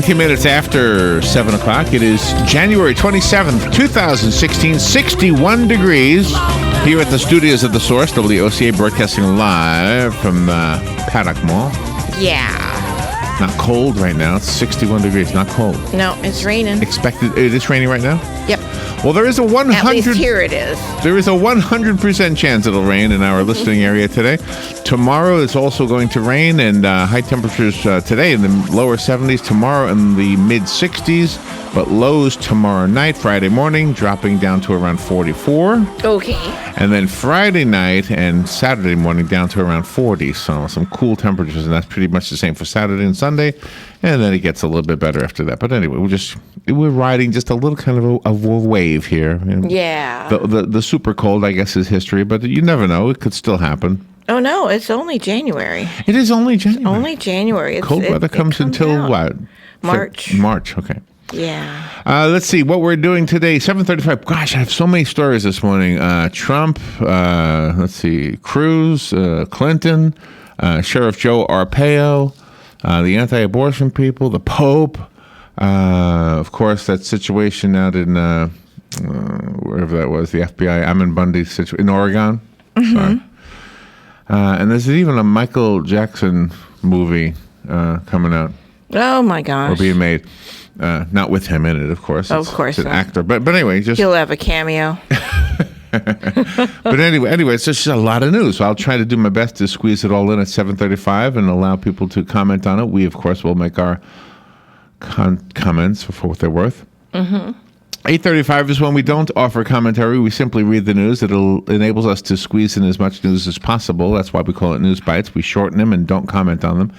19 minutes after 7 o'clock. It is January 27th, 2016, 61 degrees here at the studios of The Source, WOCA, broadcasting live from Paddock Mall. Yeah. Not cold right now. It's 61 degrees. Not cold. No, it's raining. Expected. It is raining right now? Yep. Well, there is a 100. At least here it is. There is a 100% chance it'll rain in our listening area today. Tomorrow it's also going to rain, and high temperatures today in the lower 70s. Tomorrow in the mid 60s, but lows tomorrow night, Friday morning, dropping down to around 44. Okay. And then Friday night and Saturday morning down to around 40. So some cool temperatures, and that's pretty much the same for Saturday and Sunday. And then it gets a little bit better after that. But anyway, we're riding just a little kind of a wave here. Yeah. The super cold, I guess, is history, but you never know. It could still happen. Oh, no, it's only January. It is only January. Only January. Cold weather comes until out. what? March. March, okay. Yeah. Let's see what we're doing today. 7:35. Gosh, I have so many stories this morning. Trump, let's see, Cruz, Clinton, Sheriff Joe Arpaio, the anti-abortion people, the Pope, of course, that situation out in wherever that was, the FBI, Ammon Bundy situation in Oregon. Mm-hmm. Sorry. And there's even a Michael Jackson movie coming out. Oh, my gosh. Or being made. Not with him in it, of course. It's an actor. But anyway, he'll have a cameo. But anyway, it's just a lot of news. So I'll try to do my best to squeeze it all in at 7:35 and allow people to comment on it. We, of course, will make our comments for what they're worth. Mm-hmm. 8:35 is when we don't offer commentary. We simply read the news. It enables us to squeeze in as much news as possible. That's why we call it News Bites. We shorten them and don't comment on them.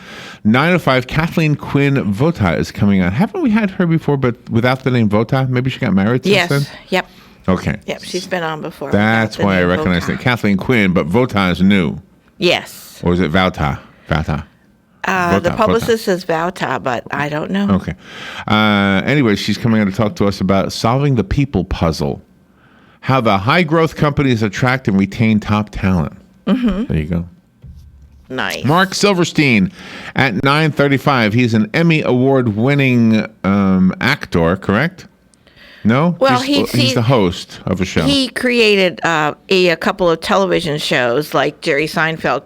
9:05, Kathleen Quinn Vota is coming on. Haven't we had her before, but without the name Vota? Maybe she got married since then? Yep. Okay. Yep, she's been on before. That's why I recognize it. Kathleen Quinn, but Vota is new. Yes. Or is it Vauta? Vauta. The publicist says Vauta, but I don't know. Okay. Anyway, she's coming on to talk to us about solving the people puzzle. How the high-growth companies attract and retain top talent. Mm-hmm. There you go. Nice. Mark Silverstein at 9:35. He's an Emmy Award-winning actor, correct? No? Well, he's the host of a show. He created a couple of television shows, like Jerry Seinfeld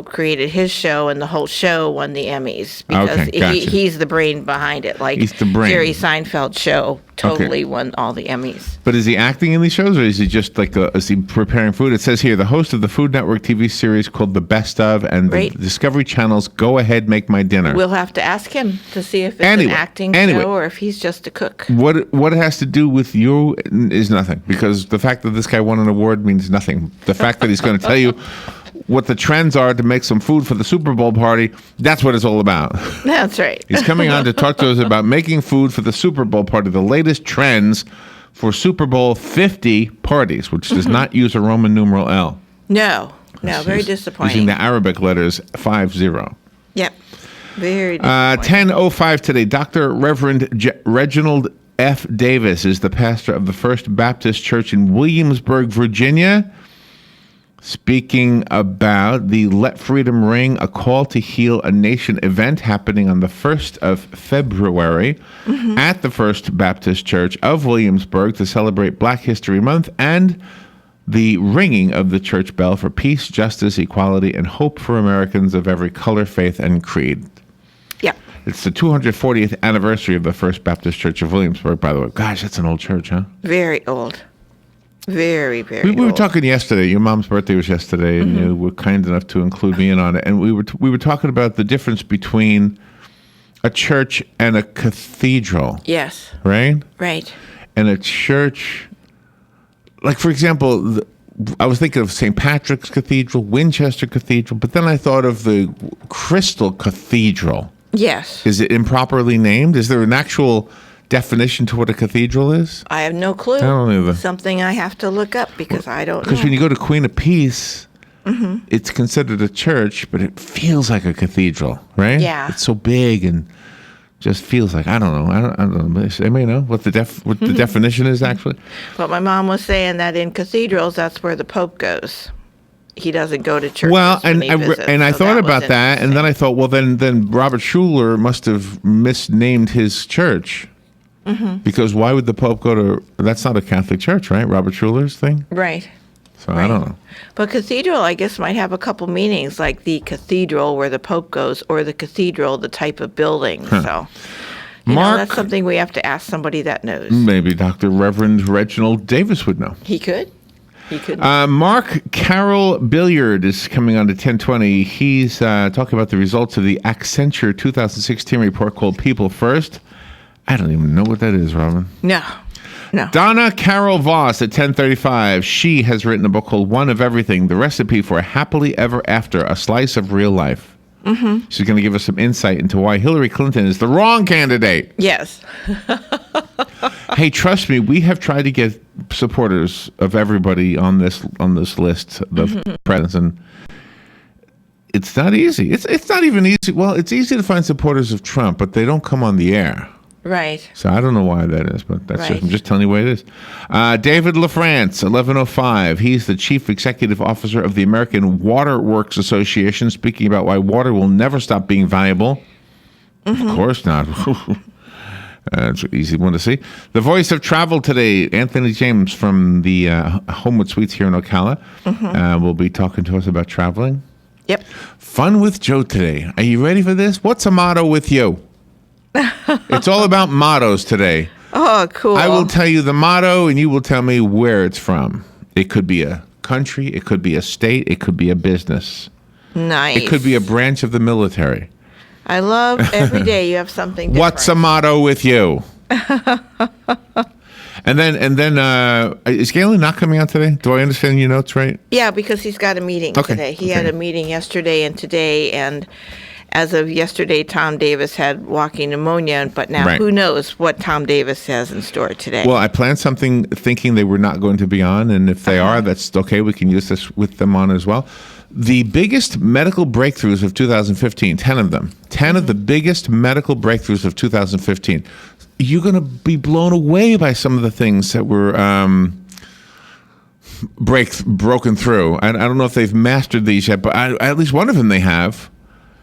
created his show, and the whole show won the Emmys because okay, gotcha. he's the brain behind it. Like he's the brain. Jerry Seinfeld show totally won all the Emmys. But is he acting in these shows, or is he just is he preparing food? It says here, the host of the Food Network TV series called The Best Of and the Discovery Channel's Go Ahead, Make My Dinner. We'll have to ask him to see if it's an acting show or if he's just a cook. What it has to do with you is nothing, because the fact that this guy won an award means nothing. The fact that he's going to tell you what the trends are to make some food for the Super Bowl party, that's what it's all about. That's right. He's coming on to talk to us about making food for the Super Bowl party, the latest trends for Super Bowl 50 parties, which does not use a Roman numeral L. No, very disappointing. Using the Arabic letters 50. Yep, very disappointing. 10:05 today, Dr. Reverend Reginald F. Davis is the pastor of the First Baptist Church in Williamsburg, Virginia, speaking about the Let Freedom Ring, a Call to Heal a Nation event happening on the 1st of February at the First Baptist Church of Williamsburg to celebrate Black History Month and the ringing of the church bell for peace, justice, equality, and hope for Americans of every color, faith, and creed. Yeah. It's the 240th anniversary of the First Baptist Church of Williamsburg, by the way. Gosh, that's an old church, huh? Very old. Very, very old. We were talking yesterday. Your mom's birthday was yesterday, and you were kind enough to include me in on it. And we were talking about the difference between a church and a cathedral. Yes. Right? Right. And a church, like, for example, I was thinking of St. Patrick's Cathedral, Winchester Cathedral, but then I thought of the Crystal Cathedral. Yes. Is it improperly named? Is there an actual definition to what a cathedral is? I have no clue. I don't either. Something I have to look up because I don't know. Because when you go to Queen of Peace, it's considered a church, but it feels like a cathedral, right? Yeah. It's so big and just feels like, I don't know. I don't know. Anybody know what the definition is actually? But my mom was saying that in cathedrals, that's where the Pope goes. he doesn't go to church. Well, and I thought about that, and then I thought, well, then Robert Schuller must have misnamed his church. Because why would the Pope go to? That's not a Catholic church, right? Robert Schuller's thing, right? So I don't know. But cathedral, I guess, might have a couple meanings, like the cathedral where the Pope goes, or the cathedral, the type of building. So, that's something we have to ask somebody that knows. Maybe Dr. Reverend Reginald Davis would know. He could. He could. Mark Carroll Billiard is coming on to 1020. He's talking about the results of the Accenture 2016 report called People First. I don't even know what that is, Robin. No. Donna Carol Voss at 1035. She has written a book called One of Everything, The Recipe for a Happily Ever After, A Slice of Real Life. She's going to give us some insight into why Hillary Clinton is the wrong candidate. Yes. Hey, trust me, we have tried to get supporters of everybody on this list of presidents, and it's not easy. It's not even easy. Well, it's easy to find supporters of Trump, but they don't come on the air. Right. So I don't know why that is, but that's Right. I'm just telling you what it is. David LaFrance, 1105. He's the chief executive officer of the American Water Works Association, speaking about why water will never stop being valuable. Of course not. It's an easy one to see. The voice of travel today, Anthony James from the Homewood Suites here in Ocala, will be talking to us about traveling. Yep. Fun with Joe today. Are you ready for this? What's a motto with you? It's all about mottos today. Oh, cool. I will tell you the motto, and you will tell me where it's from. It could be a country, it could be a state, it could be a business. Nice. It could be a branch of the military. I love every day you have something different. What's a motto with you? And then, is Galen not coming out today? Do I understand your notes right? Yeah, because he's got a meeting today. He had a meeting yesterday and today, and as of yesterday, Tom Davis had walking pneumonia, but now who knows what Tom Davis has in store today. Well, I planned something thinking they were not going to be on, and if they are, that's okay. We can use this with them on as well. The biggest medical breakthroughs of 2015, 10 of them, 10 of the biggest medical breakthroughs of 2015. You're going to be blown away by some of the things that were broken through. I don't know if they've mastered these yet, but at least one of them they have.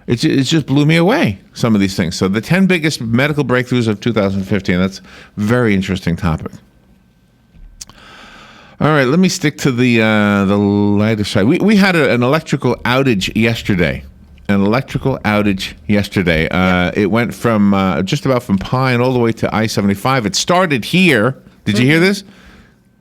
It just blew me away, some of these things. So the 10 biggest medical breakthroughs of 2015, that's a very interesting topic. All right, let me stick to the lighter side. We had an electrical outage yesterday. It went from just about from Pine all the way to I-75. It started here. Did you hear this?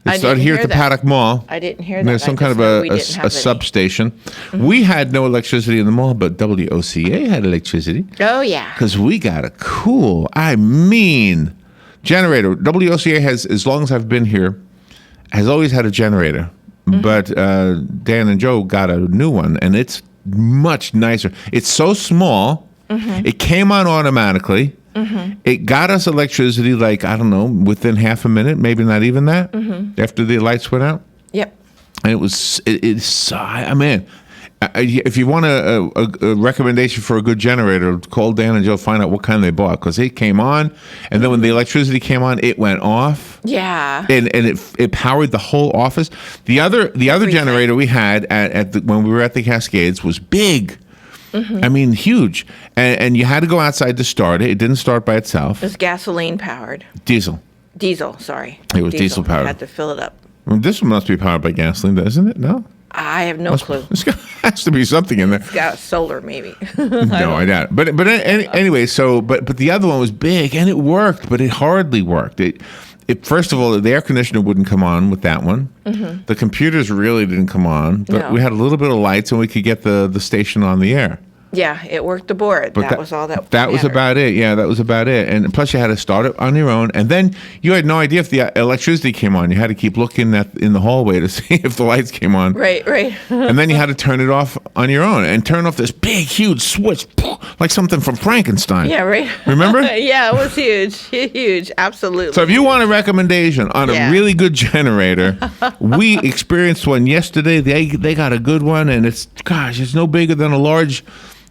It started here at the Paddock Mall. I didn't hear that. There's some kind of a substation. We had no electricity in the mall, but WOCA had electricity. Oh, yeah. Because we got a generator. WOCA has, as long as I've been here, has always had a generator. But Dan and Joe got a new one, and it's much nicer. It's so small. It came on automatically. It got us electricity, like, I don't know, within half a minute, maybe not even that, after the lights went out. Yep. And if you want a recommendation for a good generator, call Dan and Joe, find out what kind they bought, because it came on, and then when the electricity came on, it went off. Yeah. And it powered the whole office. The other generator we had when we were at the Cascades was big. I mean, huge. And you had to go outside to start it. It didn't start by itself. It was gasoline powered. Diesel, sorry. It was diesel powered. You had to fill it up. Well, this one must be powered by gasoline, isn't it? No? I have no clue. There has to be something in there. It's got solar, maybe. No, I doubt it. But anyway, but the other one was big, and it worked, but it hardly worked. First of all, the air conditioner wouldn't come on with that one. The computers really didn't come on, but we had a little bit of lights, and we could get the station on the air. Yeah, it worked the board. But that was all that That was about it. Yeah, that was about it. And plus, you had to start it on your own. And then you had no idea if the electricity came on. You had to keep looking in the hallway to see if the lights came on. Right. And then you had to turn it off on your own and turn off this big, huge switch, like something from Frankenstein. Yeah, right. Remember? Yeah, it was huge. Huge. Absolutely. So if you want a recommendation on a really good generator, we experienced one yesterday. They got a good one, and it's no bigger than a large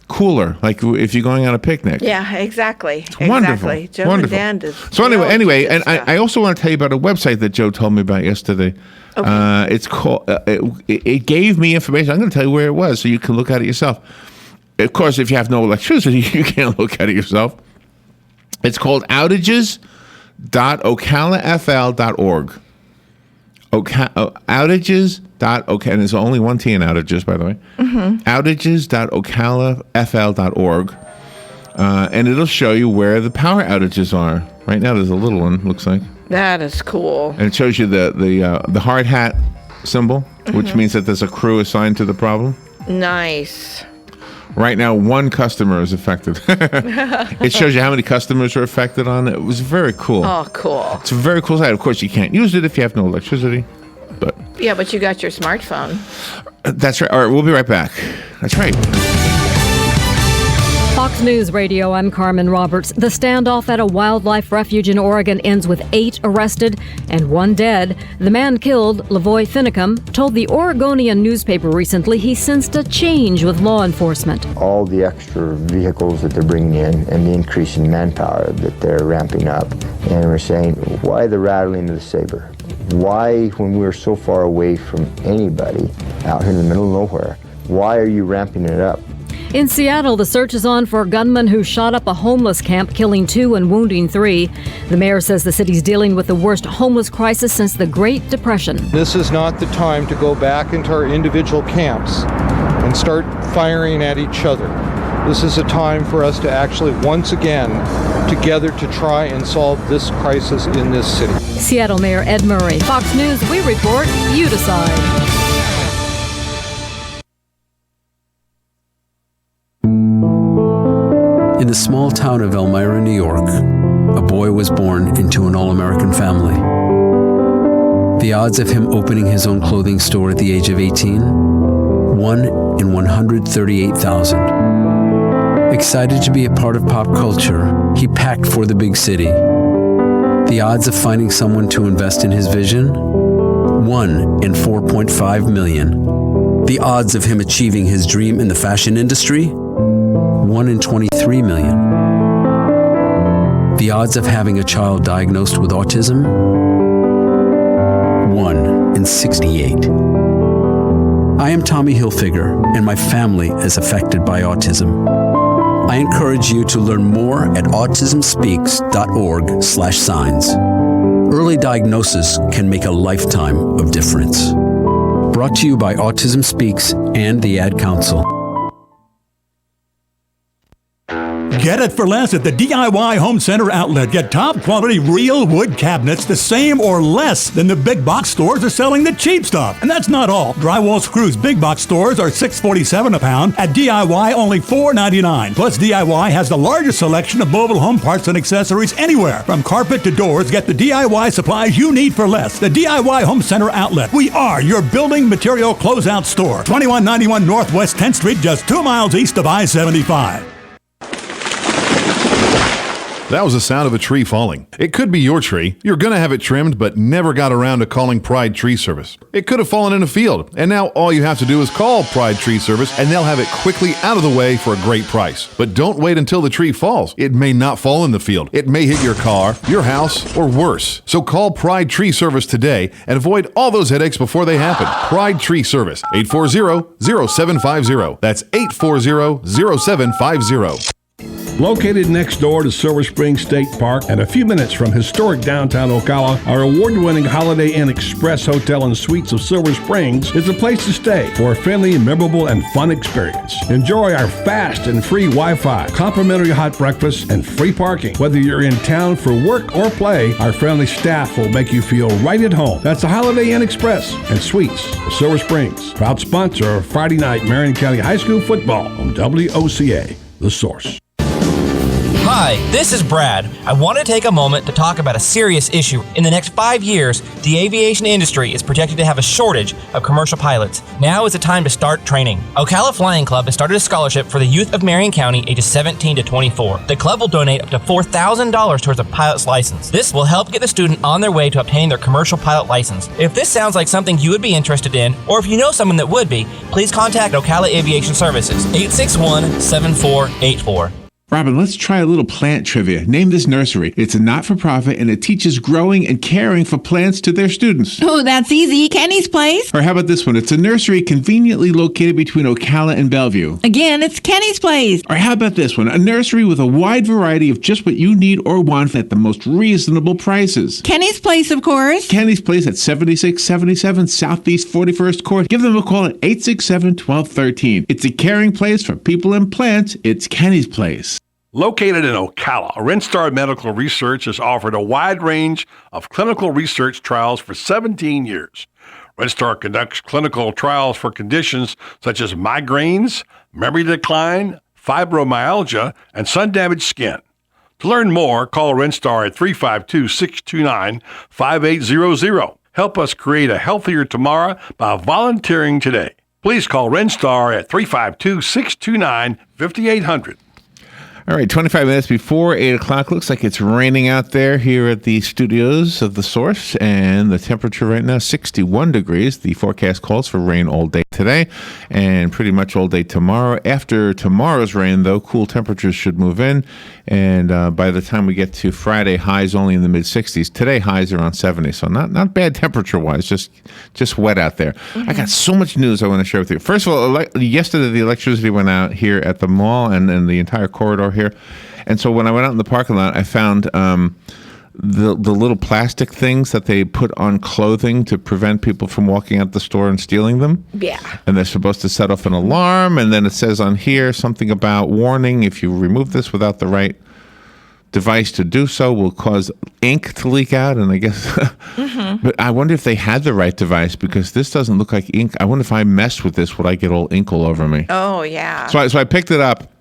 cooler, like if you're going on a picnic. Yeah, exactly. It's wonderful. Exactly. Joe Wonderful. and Dan So anyway, and I also want to tell you about a website that Joe told me about yesterday. Okay. It's called. It gave me information. I'm going to tell you where it was, so you can look at it yourself. Of course, if you have no electricity, you can't look at it yourself. It's called outages.ocalafl.org. Outages.ok, and there's only one T in outages, by the way. Mm-hmm. Outages.ocalafl.org, and it'll show you where the power outages are. Right now, there's a little one. Looks like that is cool, and it shows you the hard hat symbol, which means that there's a crew assigned to the problem. Nice. Right now, one customer is affected. It shows you how many customers are affected on it. It was very cool. Oh, cool. It's a very cool site. Of course, you can't use it if you have no electricity. But you got your smartphone. That's right. All right, we'll be right back. That's right. Fox News Radio, I'm Carmen Roberts. The standoff at a wildlife refuge in Oregon ends with 8 arrested and 1 dead. The man killed, Lavoy Finicum, told the Oregonian newspaper recently he sensed a change with law enforcement. All the extra vehicles that they're bringing in and the increase in manpower that they're ramping up. And we're saying, why the rattling of the saber? Why, when we're so far away from anybody out here in the middle of nowhere, why are you ramping it up? In Seattle, the search is on for a gunman who shot up a homeless camp, killing 2 and wounding 3. The mayor says the city's dealing with the worst homeless crisis since the Great Depression. This is not the time to go back into our individual camps and start firing at each other. This is a time for us to actually, once again, together to try and solve this crisis in this city. Seattle Mayor Ed Murray. Fox News, we report, you decide. In the small town of Elmira, New York, a boy was born into an all-American family. The odds of him opening his own clothing store at the age of 18? 1 in 138,000. Excited to be a part of pop culture, he packed for the big city. The odds of finding someone to invest in his vision? 1 in 4.5 million. The odds of him achieving his dream in the fashion industry? 1 in 23 million. The odds of having a child diagnosed with autism? 1 in 68. I am Tommy Hilfiger, and my family is affected by autism. I encourage you to learn more at autismspeaks.org/signs. Early diagnosis can make a lifetime of difference. Brought to you by Autism Speaks and the Ad Council. Get it for less at the DIY Home Center outlet. Get top quality real wood cabinets the same or less than the big box stores are selling the cheap stuff. And that's not all. Drywall screws big box stores are $6.47 a pound. At DIY, only $4.99. Plus, DIY has the largest selection of mobile home parts and accessories anywhere. From carpet to doors, get the DIY supplies you need for less. The DIY Home Center outlet. We are your building material closeout store. 2191 Northwest 10th Street, just 2 miles east of I-75. That was the sound of a tree falling. It could be your tree. You're going to have it trimmed, but never got around to calling Pride Tree Service. It could have fallen in a field, and now all you have to do is call Pride Tree Service, and they'll have it quickly out of the way for a great price. But don't wait until the tree falls. It may not fall in the field. It may hit your car, your house, or worse. So call Pride Tree Service today and avoid all those headaches before they happen. Pride Tree Service, 840-0750. That's 840-0750. Located next door to Silver Spring State Park and a few minutes from historic downtown Ocala, our award-winning Holiday Inn Express Hotel and Suites of Silver Springs is a place to stay for a friendly, memorable, and fun experience. Enjoy our fast and free Wi-Fi, complimentary hot breakfast, and free parking. Whether you're in town for work or play, our friendly staff will make you feel right at home. That's the Holiday Inn Express and Suites of Silver Springs, proud sponsor of Friday night Marion County High School football on WOCA, The Source. Hi, this is Brad. I want to take a moment to talk about a serious issue. In the next 5 years, the aviation industry is projected to have a shortage of commercial pilots. Now is the time to start training. Ocala Flying Club has started a scholarship for the youth of Marion County ages 17 to 24. The club will donate up to $4,000 towards a pilot's license. This will help get the student on their way to obtaining their commercial pilot license. If this sounds like something you would be interested in, or if you know someone that would be, please contact Ocala Aviation Services, 861-7484. Robin, let's try a little plant trivia. Name this nursery. It's a not-for-profit, and it teaches growing and caring for plants to their students. Oh, that's easy. Kenny's Place. Or how about this one? It's a nursery conveniently located between Ocala and Bellevue. Again, it's Kenny's Place. Or how about this one? A nursery with a wide variety of just what you need or want at the most reasonable prices. Kenny's Place, of course. Kenny's Place at 7677 Southeast 41st Court. Give them a call at 867-1213. It's a caring place for people and plants. It's Kenny's Place. Located in Ocala, Renstar Medical Research has offered a wide range of clinical research trials for 17 years. Renstar conducts clinical trials for conditions such as migraines, memory decline, fibromyalgia, and sun-damaged skin. To learn more, call Renstar at 352-629-5800. Help us create a healthier tomorrow by volunteering today. Please call Renstar at 352-629-5800. All right, 25 minutes before 8 o'clock. Looks like it's raining out there here at the studios of The Source, and the temperature right now, 61 degrees. The forecast calls for rain all day today and pretty much all day tomorrow. After tomorrow's rain, though, cool temperatures should move in, and by the time we get to Friday, highs only in the mid-60s. Today, highs are around 70, so not bad temperature-wise, just wet out there. I got so much news I want to share with you. First of all, yesterday the electricity went out here at the mall and the entire corridor here. And so when I went out in the parking lot, I found the little plastic things that they put on clothing to prevent people from walking out the store and stealing them. Yeah. And they're supposed to set off an alarm. And then it says on here something about warning, if you remove this without the right device to do so, will cause ink to leak out. And I guess, but I wonder if they had the right device, because this doesn't look like ink. I wonder if I messed with this, would I get all ink all over me? Oh, yeah. So I picked it up.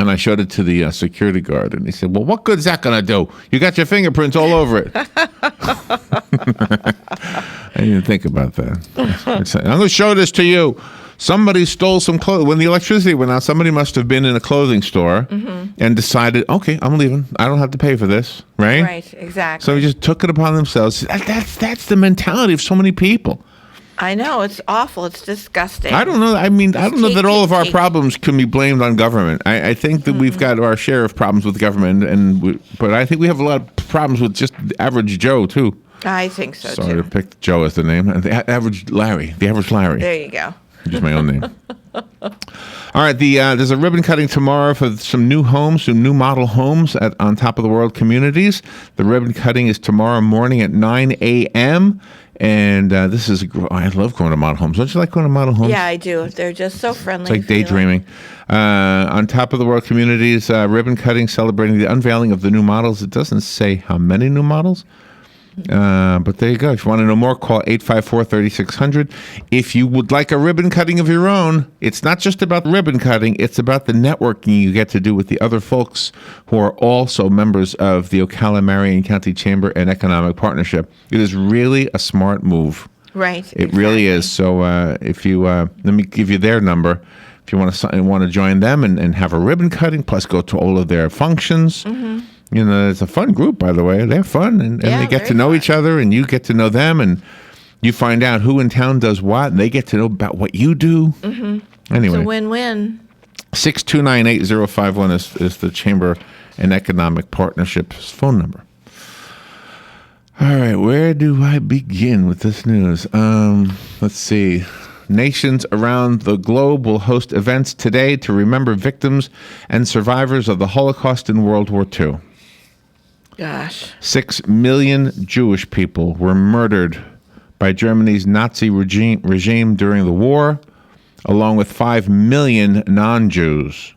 And I showed it to the security guard, and he said, well, what good is that going to do? You got your fingerprints all over it. I didn't think about that. I'm going to show this to you. Somebody stole some clothes. When the electricity went out, somebody must have been in a clothing store and decided, okay, I'm leaving. I don't have to pay for this, right? Right, exactly. So we just took it upon themselves. That's the mentality of so many people. I know, it's awful. It's disgusting. I don't know. I mean, I don't know that all of our problems can be blamed on government. I think that we've got our share of problems with government, but I think we have a lot of problems with just the average Joe, too. I think so, Sorry too. to pick Joe as the name. The average Larry. The average Larry. There you go. Just my own name. All right, there's a ribbon cutting tomorrow for some new homes, some new model homes on Top of the World Communities. The ribbon cutting is tomorrow morning at 9 a.m., and I love going to model homes. Don't you like going to model homes? Yeah, I do. They're just so friendly. It's like daydreaming. On Top of the World Communities, ribbon cutting celebrating the unveiling of the new models. It doesn't say how many new models, but there you go. If you want to know more, call 854-3600. If you would like a ribbon cutting of your own, it's not just about ribbon cutting. It's about the networking you get to do with the other folks who are also members of the Ocala Marion County Chamber and Economic Partnership. It is really a smart move. Right. It really is. So if you let me give you their number. If you want to join them and have a ribbon cutting, plus go to all of their functions. You know, it's a fun group, by the way. They're fun, and they get to know each other, and you get to know them, and you find out who in town does what, and they get to know about what you do. Anyway, it's a win-win. 629-8051 is the Chamber and Economic Partnership's phone number. All right, where do I begin with this news? Let's see. Nations around the globe will host events today to remember victims and survivors of the Holocaust in World War II. Gosh. 6 million Jewish people were murdered by Germany's Nazi regime during the war, along with 5 million non-Jews.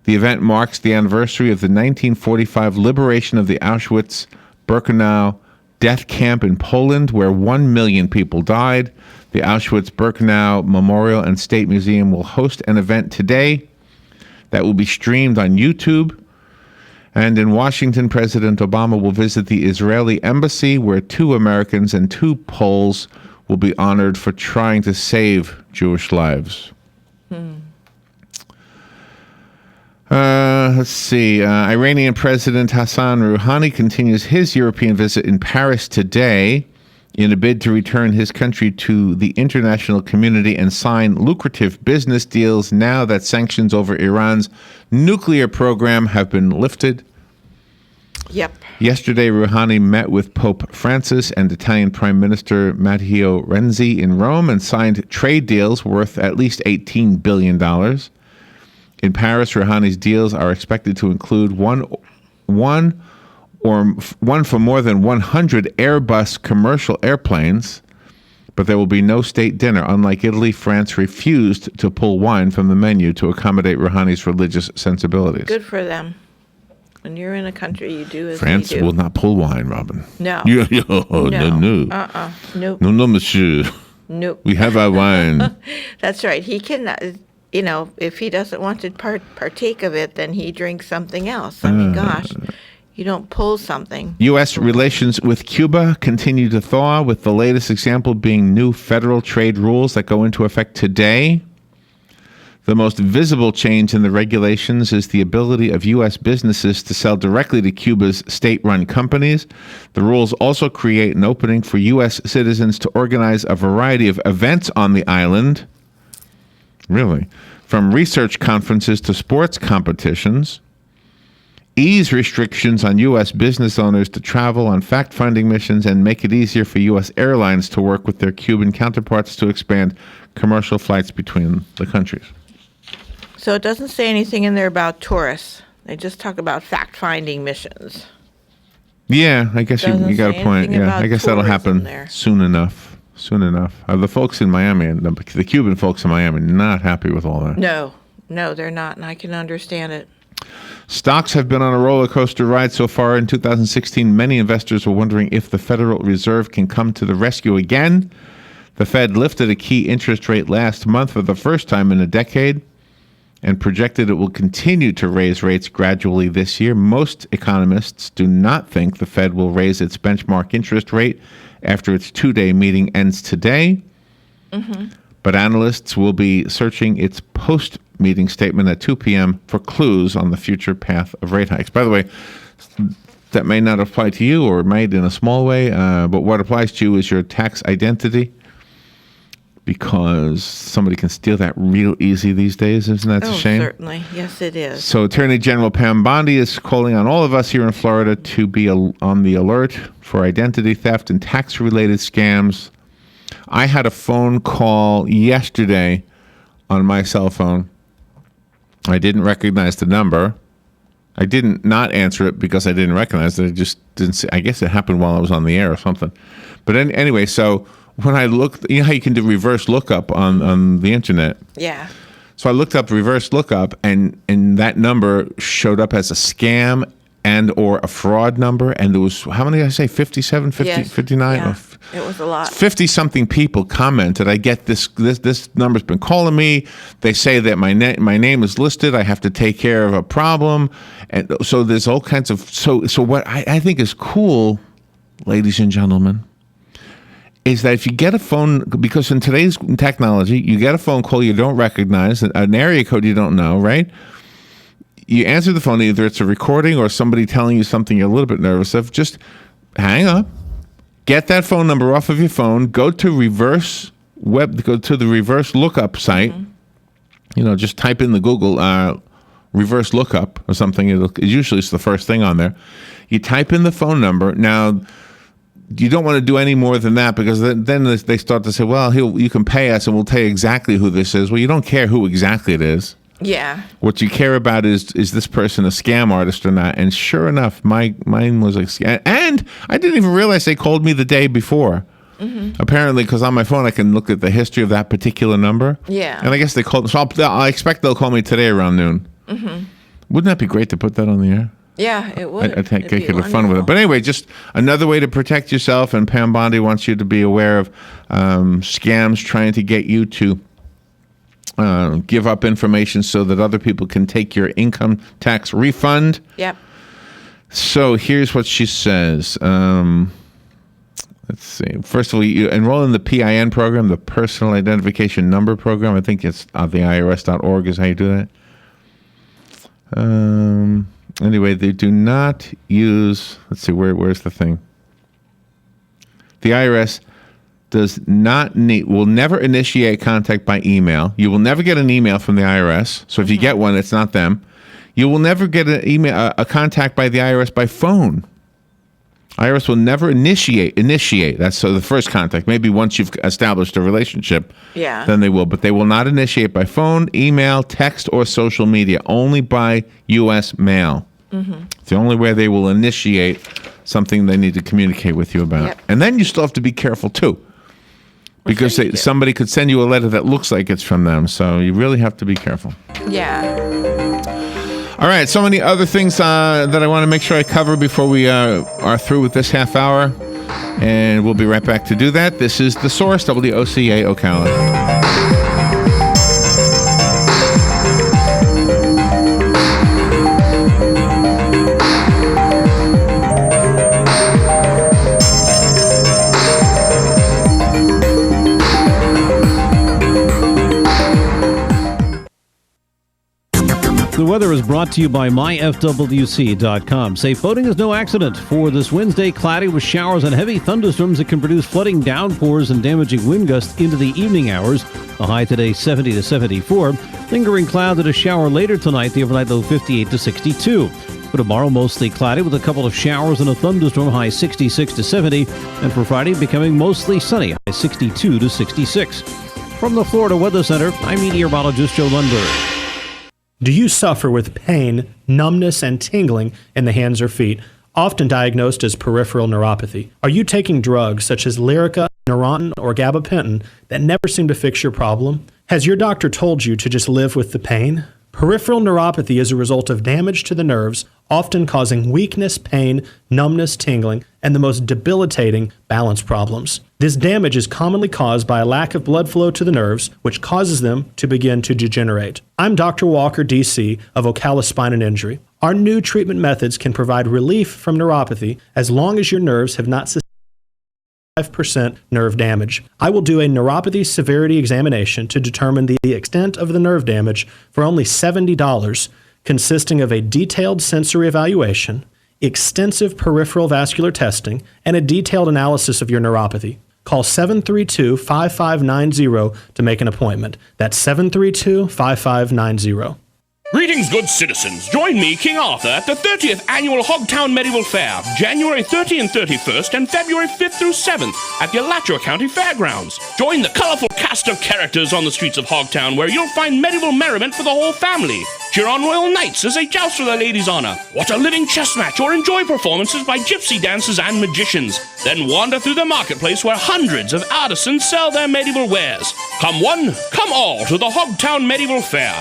The event marks the anniversary of the 1945 liberation of the Auschwitz-Birkenau death camp in Poland, where 1 million people died. The Auschwitz-Birkenau Memorial and State Museum will host an event today that will be streamed on YouTube. And in Washington, President Obama will visit the Israeli embassy, where 2 Americans and 2 Poles will be honored for trying to save Jewish lives. Let's see. Iranian President Hassan Rouhani continues his European visit in Paris today in a bid to return his country to the international community and sign lucrative business deals now that sanctions over Iran's nuclear program have been lifted. Yep. Yesterday, Rouhani met with Pope Francis and Italian Prime Minister Matteo Renzi in Rome and signed trade deals worth at least $18 billion. In Paris, Rouhani's deals are expected to include one for more than 100 Airbus commercial airplanes, but there will be no state dinner. Unlike Italy, France refused to pull wine from the menu to accommodate Rouhani's religious sensibilities. Good for them. When you're in a country, you do as France they do. will not pull wine, Robin. No. No. Nope. No, monsieur. Nope. We have our wine. That's right. He can, if he doesn't want to partake of it, then he drinks something else. I mean, gosh, you don't pull something. U.S. relations with Cuba continue to thaw, with the latest example being new federal trade rules that go into effect today. The most visible change in the regulations is the ability of U.S. businesses to sell directly to Cuba's state-run companies. The rules also create an opening for U.S. citizens to organize a variety of events on the island. Really? From research conferences to sports competitions. Ease restrictions on U.S. business owners to travel on fact-finding missions and make it easier for U.S. airlines to work with their Cuban counterparts to expand commercial flights between the countries. So it doesn't say anything in there about tourists. They just talk about fact-finding missions. Yeah, I guess you got a point. Yeah, I guess that'll happen soon enough. The folks in Miami, the Cuban folks in Miami, not happy with all that. No, they're not, and I can understand it. Stocks have been on a roller coaster ride so far in 2016. Many investors were wondering if the Federal Reserve can come to the rescue again. The Fed lifted a key interest rate last month for the first time in a decade and projected it will continue to raise rates gradually this year. Most economists do not think the Fed will raise its benchmark interest rate after its 2-day meeting ends today. Mm-hmm. But analysts will be searching its post-meeting statement at 2 p.m. for clues on the future path of rate hikes. By the way, that may not apply to you, or might in a small way, but what applies to you is your tax identity, because somebody can steal that real easy these days. Isn't that a shame? Certainly. Yes, it is. So Attorney General Pam Bondi is calling on all of us here in Florida to be on the alert for identity theft and tax-related scams. I had a phone call yesterday on my cell phone. I didn't recognize the number. I didn't not answer it because I didn't recognize it. I just didn't see. I guess it happened while I was on the air or something. But anyway, so when I looked, you know how you can do reverse lookup on the internet? Yeah. So I looked up reverse lookup, and that number showed up as a scam and or a fraud number. And there was, how many did I say, 57, 50, yes. 59? Yeah. It was a lot. 50-something people commented, I get this number's been calling me. They say that my name is listed. I have to take care of a problem. And so there's all kinds of, so what I think is cool, ladies and gentlemen, is that if you get a phone, because in today's technology, you get a phone call you don't recognize, an area code you don't know, right? You answer the phone, either it's a recording or somebody telling you something you're a little bit nervous of, just hang up, get that phone number off of your phone, go to the reverse lookup site, just type in the Google reverse lookup or something. Usually it's the first thing on there. You type in the phone number. Now, you don't want to do any more than that, because then they start to say, well, you can pay us and we'll tell you exactly who this is. Well, you don't care who exactly it is. Yeah. What you care about is this person a scam artist or not? And sure enough, mine was a scam. And I didn't even realize they called me the day before. Mm-hmm. Apparently, because on my phone I can look at the history of that particular number. Yeah. And I guess they called. So I expect they'll call me today around noon. Mm-hmm. Wouldn't that be great to put that on the air? Yeah, it would. I think I could have fun with it. But anyway, just another way to protect yourself. And Pam Bondi wants you to be aware of scams trying to get you to give up information so that other people can take your income tax refund. Yep. So here's what she says. Let's see. First of all, you enroll in the PIN program, the Personal Identification Number program. I think it's the IRS.org is how you do that. Anyway, they do not use. Let's see. Where's the thing? The IRS will never initiate contact by email. You will never get an email from the IRS. So if you get one, it's not them. You will never get an email, a contact by the IRS by phone. IRS will never initiate. That's so the first contact. Maybe once you've established a relationship, then they will. But they will not initiate by phone, email, text, or social media. Only by U.S. mail. It's the only way they will initiate something they need to communicate with you about. Yep. And then you still have to be careful, too. Because somebody could send you a letter that looks like it's from them. So you really have to be careful. Yeah. All right, so many other things that I want to make sure I cover before we are through with this half hour. And we'll be right back to do that. This is The Source, WOCA Ocala. The weather is brought to you by myfwc.com. Safe boating is no accident. For this Wednesday, cloudy with showers and heavy thunderstorms that can produce flooding downpours and damaging wind gusts into the evening hours. The high today 70 to 74. Lingering cloud and a shower later tonight. The overnight low 58 to 62. For tomorrow, mostly cloudy with a couple of showers and a thunderstorm, high 66 to 70. And for Friday, becoming mostly sunny, high 62 to 66. From the Florida Weather Center, I'm meteorologist Joe Lundberg. Do you suffer with pain, numbness, and tingling in the hands or feet, often diagnosed as peripheral neuropathy? Are you taking drugs such as Lyrica, Neurontin, or gabapentin that never seem to fix your problem? Has your doctor told you to just live with the pain? Peripheral neuropathy is a result of damage to the nerves, often causing weakness, pain, numbness, tingling, and the most debilitating balance problems. This damage is commonly caused by a lack of blood flow to the nerves, which causes them to begin to degenerate. I'm Dr. Walker, DC, of Ocala Spine and Injury. Our new treatment methods can provide relief from neuropathy as long as your nerves have not sustained 5% nerve damage. I will do a neuropathy severity examination to determine the extent of the nerve damage for only $70, consisting of a detailed sensory evaluation, extensive peripheral vascular testing, and a detailed analysis of your neuropathy. Call 732-5590 to make an appointment. That's 732-5590. Greetings, good citizens. Join me, King Arthur, at the 30th Annual Hogtown Medieval Fair, January 30 and 31st and February 5th through 7th at the Alachua County Fairgrounds. Join the colorful cast of characters on the streets of Hogtown, where you'll find medieval merriment for the whole family. Cheer on royal knights as they joust for their ladies' honor. Watch a living chess match or enjoy performances by gypsy dancers and magicians. Then wander through the marketplace where hundreds of artisans sell their medieval wares. Come one, come all to the Hogtown Medieval Fair.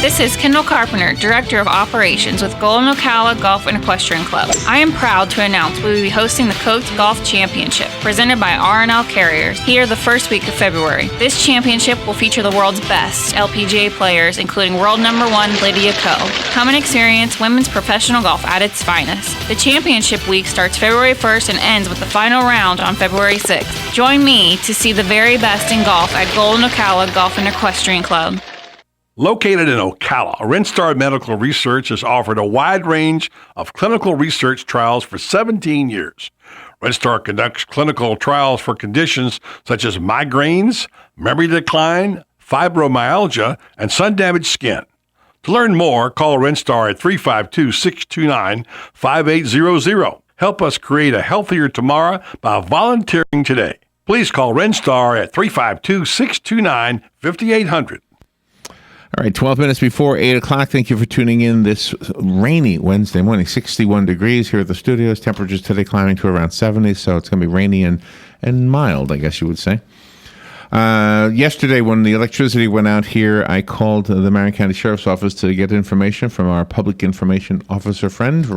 This is Kendall Carpenter, Director of Operations with Golden Ocala Golf and Equestrian Club. I am proud to announce we will be hosting the Coates Golf Championship, presented by R&L Carriers, here the first week of February. This championship will feature the world's best LPGA players, including world number 1 Lydia Ko. Come and experience women's professional golf at its finest. The championship week starts February 1st and ends with the final round on February 6th. Join me to see the very best in golf at Golden Ocala Golf and Equestrian Club. Located in Ocala, Rinstar Medical Research has offered a wide range of clinical research trials for 17 years. Rinstar conducts clinical trials for conditions such as migraines, memory decline, fibromyalgia, and sun-damaged skin. To learn more, call Rinstar at 352-629-5800. Help us create a healthier tomorrow by volunteering today. Please call Rinstar at 352-629-5800. All right, 12 minutes before 8 o'clock. Thank you for tuning in this rainy Wednesday morning. 61 degrees here at the studios. Temperatures today climbing to around 70, so it's going to be rainy and mild, I guess you would say. Yesterday, when the electricity went out here, I called the Marion County Sheriff's Office to get information from our public information officer friend,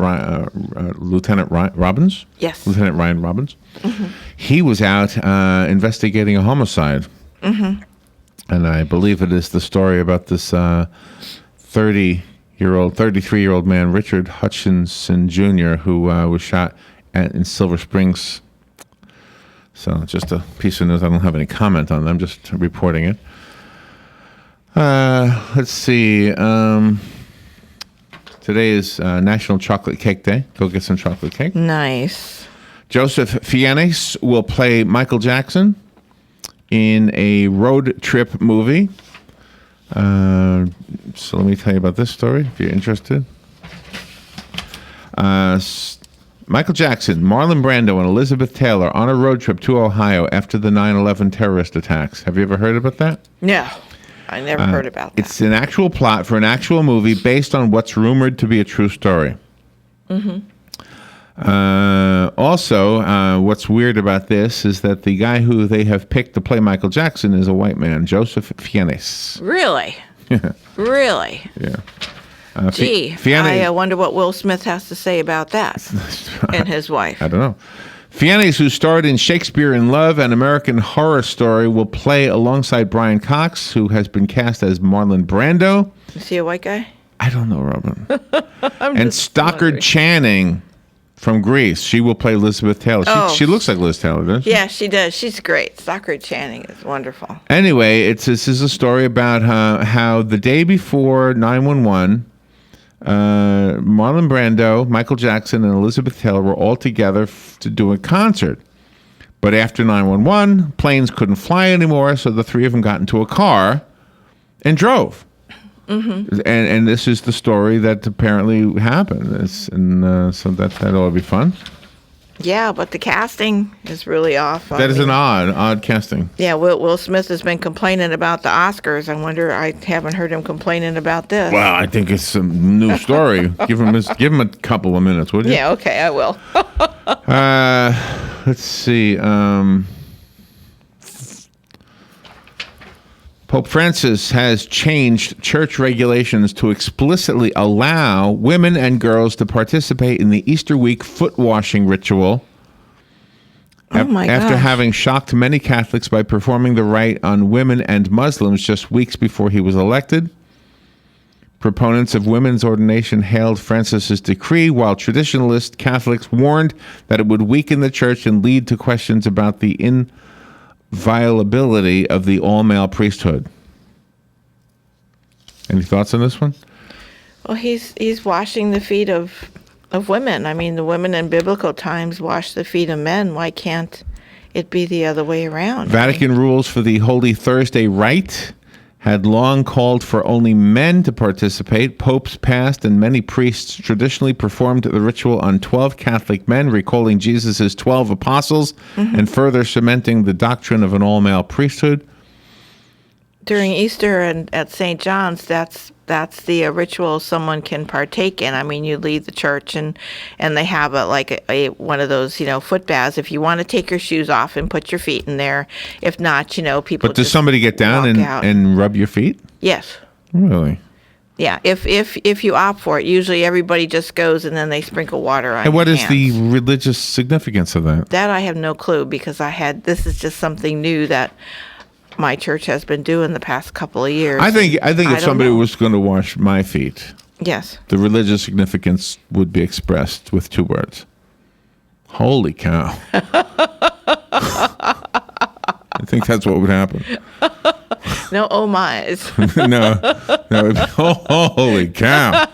Lieutenant Robbins. Yes. Lieutenant Ryan Robbins. Mm-hmm. He was out investigating a homicide. Mm-hmm. And I believe it is the story about this 30 33-year-old man, Richard Hutchinson Jr., who was shot in Silver Springs. So just a piece of news. I don't have any comment on them. I'm just reporting it. Let's see. Today is National Chocolate Cake Day. Go get some chocolate cake. Nice. Joseph Fiennes will play Michael Jackson in a road trip movie. So let me tell you about this story if you're interested. Michael Jackson, Marlon Brando, and Elizabeth Taylor on a road trip to Ohio after the 9/11 terrorist attacks. Have you ever heard about that? No, I never heard about that. It's an actual plot for an actual movie based on what's rumored to be a true story. Mm-hmm. Also, what's weird about this is that the guy who they have picked to play Michael Jackson is a white man, Joseph Fiennes. Really? Really? Yeah. Gee, I wonder what Will Smith has to say about that and his wife. I don't know. Fiennes, who starred in Shakespeare in Love and American Horror Story, will play alongside Brian Cox, who has been cast as Marlon Brando. Is he a white guy? I don't know, Robin. And Stockard Channing from Grease. She will play Elizabeth Taylor. She looks like Liz Taylor, doesn't she? Yeah, she does. She's great. Stockard Channing is wonderful. Anyway, this is a story about how the day before 9/11, Marlon Brando, Michael Jackson, and Elizabeth Taylor were all together to do a concert. But after 9/11, planes couldn't fly anymore, so the three of them got into a car and drove. Mm-hmm. And this is the story that apparently happened. So that ought to be fun. Yeah, but the casting is really off. That is an odd casting. Yeah, Will Smith has been complaining about the Oscars. I haven't heard him complaining about this. Well, I think it's a new story. give him a couple of minutes, would you? Yeah, okay, I will. Let's see. Pope Francis has changed church regulations to explicitly allow women and girls to participate in the Easter week foot washing ritual. After having shocked many Catholics by performing the rite on women and Muslims just weeks before he was elected. Proponents of women's ordination hailed Francis's decree, while traditionalist Catholics warned that it would weaken the church and lead to questions about the inviolability of the all-male priesthood. Any thoughts on this one? Well, he's washing the feet of women. I mean, the women in biblical times washed the feet of men. Why can't it be the other way around? Vatican rules for the Holy Thursday rite had long called for only men to participate. Popes passed and many priests traditionally performed the ritual on 12 Catholic men, recalling Jesus' 12 apostles and further cementing the doctrine of an all-male priesthood. During Easter and at St. John's, that's the ritual someone can partake in. I mean, you leave the church and they have a one of those foot baths. If you want to take your shoes off and put your feet in there, if not, people. But does somebody get down and rub your feet? Yes. Really? Yeah. If you opt for it, usually everybody just goes and then they sprinkle water on. And what your is hands. the religious significance of that? That I have no clue, because this is just something new that my church has been doing the past couple of years. I think if somebody was going to wash my feet, yes, the religious significance would be expressed with two words. Holy cow. I think that's what would happen. No oh my's. no, it'd be, holy cow.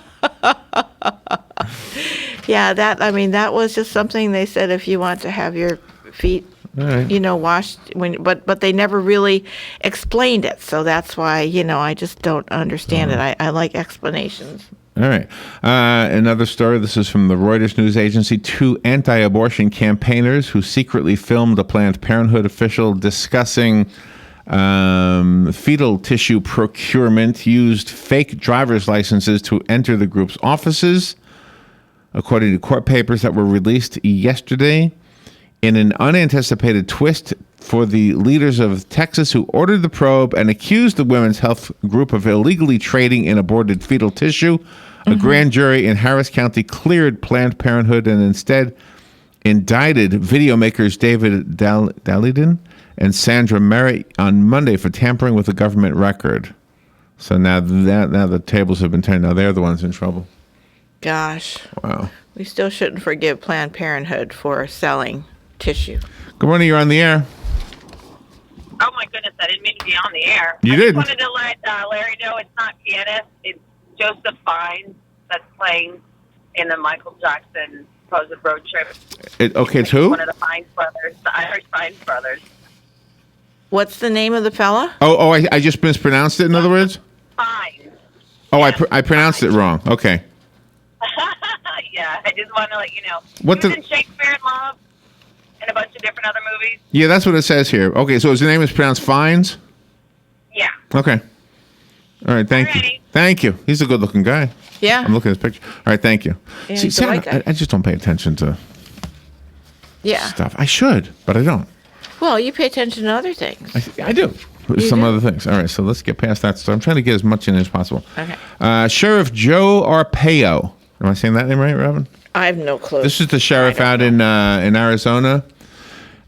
Yeah, that was just something they said, if you want to have your feet washed, but they never really explained it. So that's why, I just don't understand it. I like explanations. All right. Another story. This is from the Reuters news agency. 2 anti-abortion campaigners who secretly filmed a Planned Parenthood official discussing fetal tissue procurement used fake driver's licenses to enter the group's offices, according to court papers that were released yesterday. In an unanticipated twist for the leaders of Texas who ordered the probe and accused the Women's Health Group of illegally trading in aborted fetal tissue, a grand jury in Harris County cleared Planned Parenthood and instead indicted video makers David Dalidin and Sandra Merritt on Monday for tampering with a government record. So now the tables have been turned. Now they're the ones in trouble. Gosh. Wow. We still shouldn't forgive Planned Parenthood for selling tissue. Good morning. You're on the air. Oh my goodness, I didn't mean to be on the air. You I didn't. just wanted to let Larry know it's not pianist, it's Joseph Fiennes that's playing in the Michael Jackson supposed road trip. It's who? One of the Fiennes brothers, the Irish Fiennes brothers. What's the name of the fella? Oh, I just mispronounced it, in other words? Fiennes. Oh, I pronounced it wrong. Okay. Yeah, I just want to let you know. What He was the- in Shakespeare in Love and a bunch of different other movies. Yeah, that's what it says here. Okay, so his name is pronounced Fines? Yeah. Okay. All right, thank you. Thank you. He's a good-looking guy. Yeah. I'm looking at his picture. All right, thank you. Yeah, he's a white guy. I just don't pay attention to Yeah. stuff. I should, but I don't. Well, you pay attention to other things. I do. Some other things. All right, so let's get past that. So I'm trying to get as much in as possible. Okay. Sheriff Joe Arpaio. Am I saying that name right, Robin? I have no clue. This is the sheriff out in Arizona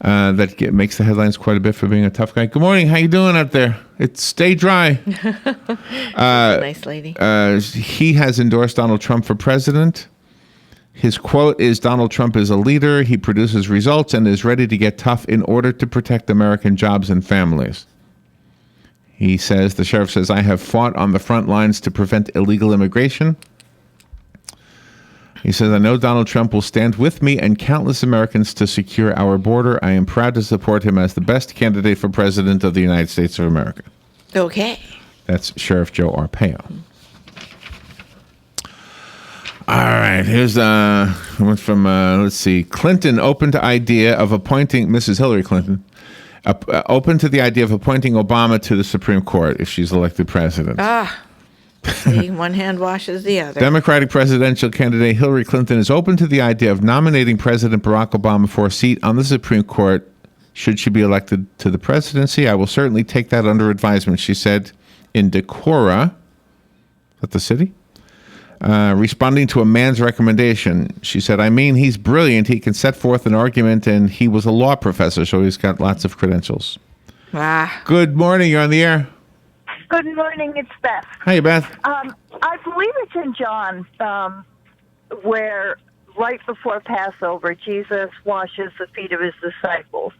that makes the headlines quite a bit for being a tough guy. Good morning. How you doing out there? Stay dry. Nice lady. He has endorsed Donald Trump for president. His quote is, Donald Trump is a leader. He produces results and is ready to get tough in order to protect American jobs and families. He says, the sheriff says, I have fought on the front lines to prevent illegal immigration. He says, I know Donald Trump will stand with me and countless Americans to secure our border. I am proud to support him as the best candidate for president of the United States of America. Okay. That's Sheriff Joe Arpaio. All right, here's one from, let's see, Clinton open to idea of appointing, Mrs. Hillary Clinton, open to the idea of appointing Obama to the Supreme Court if she's elected president. See, one hand washes the other. Democratic presidential candidate Hillary Clinton is open to the idea of nominating President Barack Obama for a seat on the Supreme Court should she be elected to the presidency. I will certainly take that under advisement, she said in Decorah. Is that the city? Responding to a man's recommendation, she said, I mean, he's brilliant. He can set forth an argument, and he was a law professor, so he's got lots of credentials. Good morning. You're on the air. Good morning, it's Beth. Hi, Beth. I believe it's in John where right before Passover, Jesus washes the feet of his disciples.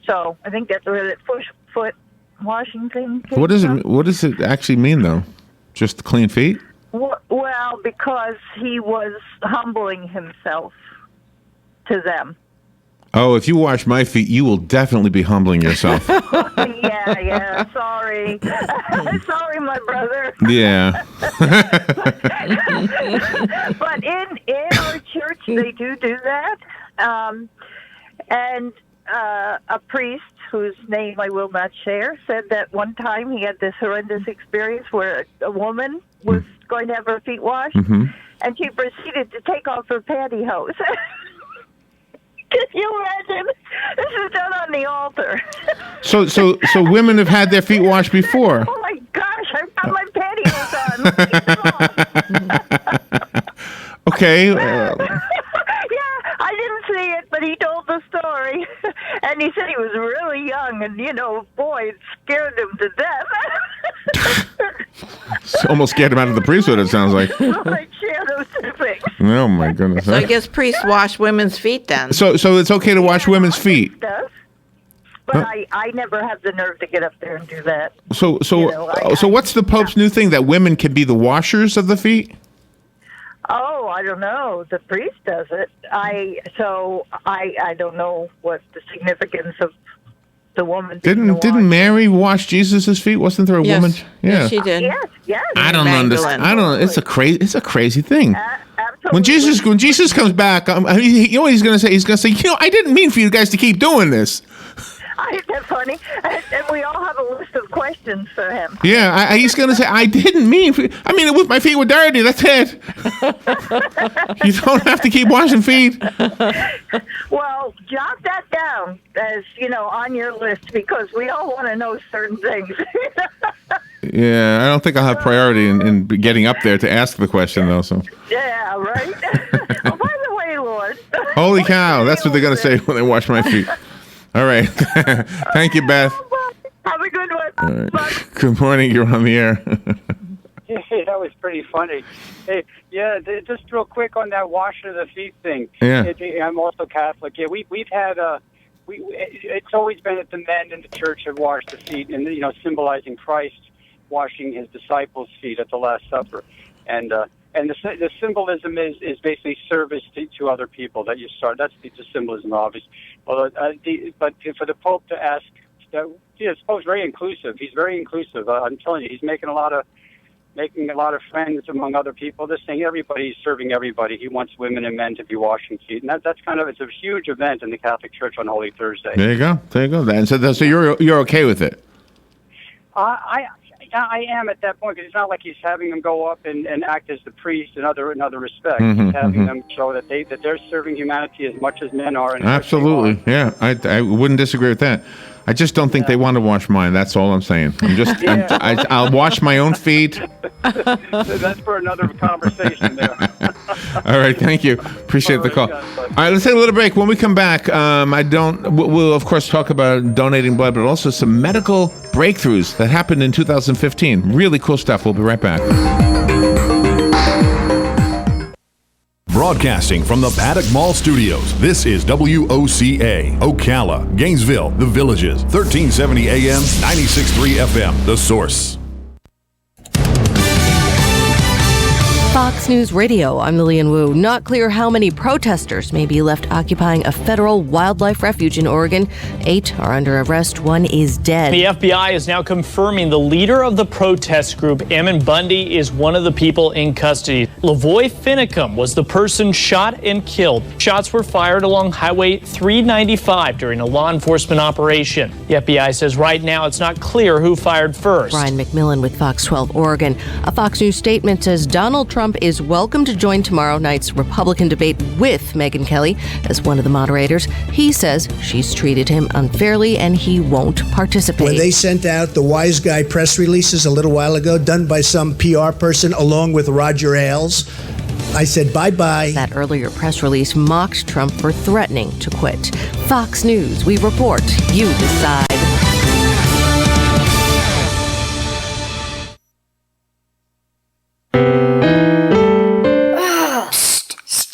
So I think that's where that foot washing thing came What from. does it actually mean, though? Just clean feet? Well, because he was humbling himself to them. Oh, if you wash my feet, you will definitely be humbling yourself. Yeah, sorry. Sorry, my brother. Yeah. But in our church, they do that. And a priest, whose name I will not share, said that one time he had this horrendous experience where a woman was going to have her feet washed, and she proceeded to take off her pantyhose. Can you imagine? This is done on the altar. So women have had their feet washed before. Oh my gosh, I've got my pantyhose on. Okay. Yeah, I didn't see it, but he told the story. And he said he was really young, and, boy, it scared him to death. Almost scared him out of the priesthood, it sounds like. Like shadow tipping. Oh, my goodness. So I guess priests wash women's feet then. So it's okay to wash women's feet? Does. But I never have the nerve to get up there and do that. So what's the Pope's new thing, that women can be the washers of the feet? Oh, I don't know. The priest does it. I don't know what the significance of the woman. Didn't Mary wash Jesus' feet? Wasn't there a woman? Yes, she did. Yes. I don't understand. I don't. It's a crazy thing. When Jesus comes back, he's going to say, I didn't mean for you guys to keep doing this. Isn't that funny? And we all have a list of questions for him. Yeah, he's going to say, I didn't mean for... my feet were dirty, that's it. You don't have to keep washing feet. Well, jot that down as, on your list, because we all want to know certain things. Yeah, I don't think I'll have priority in getting up there to ask the question, though. So. Yeah, right? Oh, by the way, Lord. Holy cow, that's what they're going to say when they wash my feet. All right. Thank you, Beth. Have a good one. All right. Good morning. You're on the air. Hey, that was pretty funny. Hey, yeah, just real quick on that washing of the feet thing. Yeah. I'm also Catholic. Yeah, we've had it's always been that the men in the church have washed the feet, and symbolizing Christ washing his disciples' feet at the Last Supper, and the symbolism is basically service to other people that you start. That's the symbolism, obviously. But for the Pope to ask, the Pope's very inclusive. He's very inclusive. I'm telling you, he's making a lot of friends among other people. This thing, everybody's serving everybody. He wants women and men to be washing feet, and that's it's a huge event in the Catholic Church on Holy Thursday. There you go. And so you're okay with it? I am at that point, because it's not like he's having them go up and act as the priest in other respects. Mm-hmm, he's having them show that they're serving humanity as much as men are. And absolutely, yeah. I wouldn't disagree with that. I just don't think they want to wash mine. That's all I'm saying. I'll wash my own feet. That's for another conversation there. All right, thank you. Appreciate the call. All right, let's take a little break. When we come back, we'll of course talk about donating blood, but also some medical breakthroughs that happened in 2015. Really cool stuff. We'll be right back. Broadcasting from the Paddock Mall Studios, this is WOCA, Ocala, Gainesville, The Villages, 1370 AM, 96.3 FM, The Source. Fox News Radio, I'm Lillian Wu. Not clear how many protesters may be left occupying a federal wildlife refuge in Oregon. 8 are under arrest. 1 is dead. The FBI is now confirming the leader of the protest group, Ammon Bundy, is one of the people in custody. Lavoy Finicum was the person shot and killed. Shots were fired along Highway 395 during a law enforcement operation. The FBI says right now it's not clear who fired first. Brian McMillan with Fox 12 Oregon. A Fox News statement says Donald Trump is welcome to join tomorrow night's Republican debate with Megyn Kelly as one of the moderators. He says she's treated him unfairly and he won't participate. When they sent out the wise guy press releases a little while ago, done by some PR person along with Roger Ailes, I said bye-bye. That earlier press release mocked Trump for threatening to quit. Fox News, we report, you decide.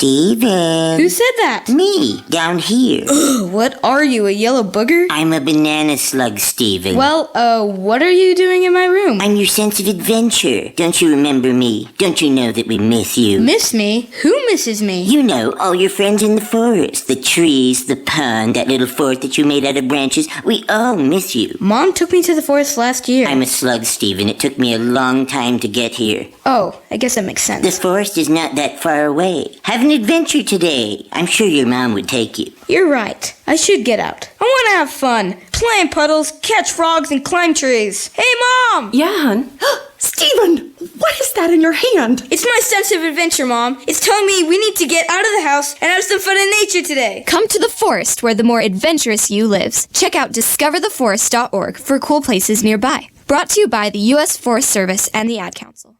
Steven. Who said that? Me, down here. What are you, a yellow booger? I'm a banana slug, Steven. Well, what are you doing in my room? I'm your sense of adventure. Don't you remember me? Don't you know that we miss you? Miss me? Who misses me? You know, all your friends in the forest. The trees, the pond, that little fort that you made out of branches. We all miss you. Mom took me to the forest last year. I'm a slug, Steven. It took me a long time to get here. Oh, I guess that makes sense. The forest is not that far away. Have an adventure today. I'm sure your mom would take you. You're right. I should get out. I want to have fun. Play in puddles, catch frogs, and climb trees. Hey, Mom! Yeah, hon? Steven, what is that in your hand? It's my sense of adventure, Mom. It's telling me we need to get out of the house and have some fun in nature today. Come to the forest where the more adventurous you lives. Check out discovertheforest.org for cool places nearby. Brought to you by the U.S. Forest Service and the Ad Council.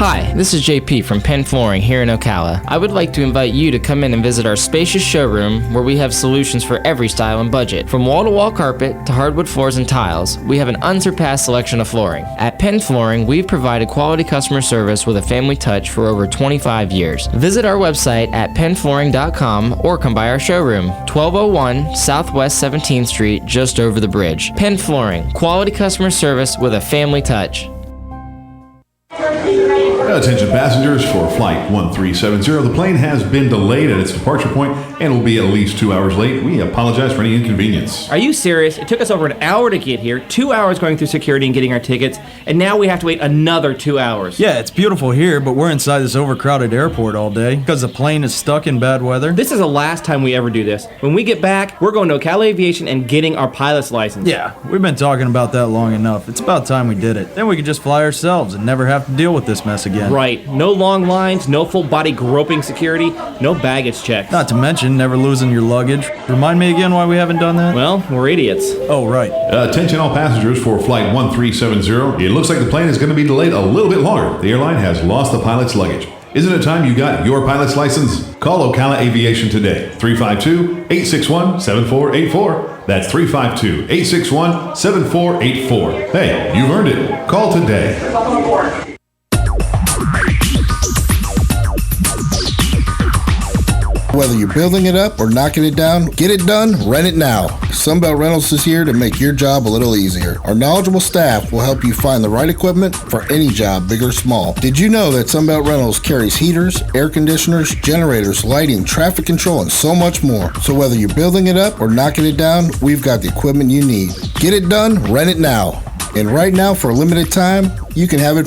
Hi, this is JP from Penn Flooring here in Ocala. I would like to invite you to come in and visit our spacious showroom where we have solutions for every style and budget. From wall-to-wall carpet to hardwood floors and tiles, we have an unsurpassed selection of flooring. At Penn Flooring, we've provided quality customer service with a family touch for over 25 years. Visit our website at pennflooring.com or come by our showroom, 1201 Southwest 17th Street, just over the bridge. Penn Flooring, quality customer service with a family touch. Attention passengers for Flight 1370. The plane has been delayed at its departure point and will be at least 2 hours late. We apologize for any inconvenience. Are you serious? It took us over an hour to get here, 2 hours going through security and getting our tickets, and now we have to wait another 2 hours. Yeah, it's beautiful here, but we're inside this overcrowded airport all day because the plane is stuck in bad weather. This is the last time we ever do this. When we get back, we're going to Ocala Aviation and getting our pilot's license. Yeah, we've been talking about that long enough. It's about time we did it. Then we could just fly ourselves and never have to deal with this mess again. Right. No long lines, no full body groping security, no baggage checks. Not to mention never losing your luggage. Remind me again why we haven't done that? Well, we're idiots. Oh, right. Attention all passengers for Flight 1370. It looks like the plane is going to be delayed a little bit longer. The airline has lost the pilot's luggage. Isn't it time you got your pilot's license? Call Ocala Aviation today, 352-861-7484. That's 352-861-7484. Hey, you've earned it. Call today. Whether you're building it up or knocking it down, get it done, rent it now. Sunbelt Rentals is here to make your job a little easier. Our knowledgeable staff will help you find the right equipment for any job, big or small. Did you know that Sunbelt Rentals carries heaters, air conditioners, generators, lighting, traffic control, and so much more? So whether you're building it up or knocking it down, we've got the equipment you need. Get it done, rent it now. And right now, for a limited time, you can have it